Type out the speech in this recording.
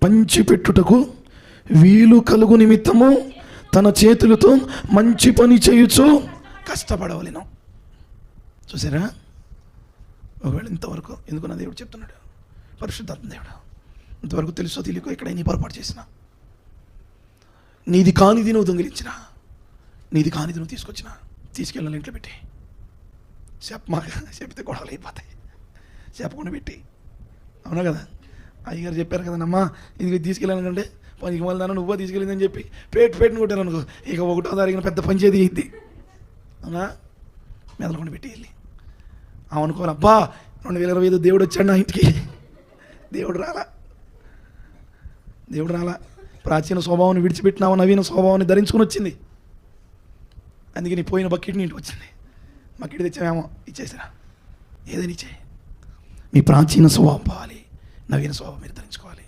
పంచిపెట్టుటకు వీలు కలుగు నిమిత్తము తన చేతులతో మంచి పని చేయుచు కష్టపడవలెను. చూసారా? ఒకవేళ ఇంతవరకు ఎందుకు నా దేవుడు చెప్తున్నాడు, పరిశుద్ధాత్మ దేవుడు, ఇంతవరకు తెలుసో తెలియకో ఇక్కడ నీ పొరపాటు చేసిన, నీది కానిది నువ్వు దొంగిలించిన, నీది కానిది నువ్వు తీసుకెళ్ళాలి ఇంట్లో పెట్టి, చెప్తే గొడవలు అయిపోతాయి, చెప్పకుండా పెట్టి. అవునా కదా? అయ్యగారు చెప్పారు కదనమ్మా, ఇది తీసుకెళ్ళానంటే పనికి మళ్ళీ నువ్వో తీసుకెళ్ళిందని చెప్పి పేటును కొట్టాను అనుకో, ఇక 1వ తారీఖున పెద్ద పంచేది అయింది. అవునా? మెదలకుండా పెట్టి వెళ్ళి అనుకోవాలి, అబ్బా 2025 దేవుడు వచ్చాడు నా ఇంటికి. దేవుడు రాలా. ప్రాచీన స్వభావాన్ని విడిచిపెట్టినావు, నవీన స్వభావాన్ని ధరించుకుని వచ్చింది. అందుకే నీ పోయిన బకెట్ని ఇంటికి వచ్చింది. బకెట్ తెచ్చామేమో ఇచ్చేసిరా, ఏదైనా ఇచ్చే. మీ ప్రాచీన స్వభావం పోవాలి, నవీన స్వభావం మీరు ధరించుకోవాలి.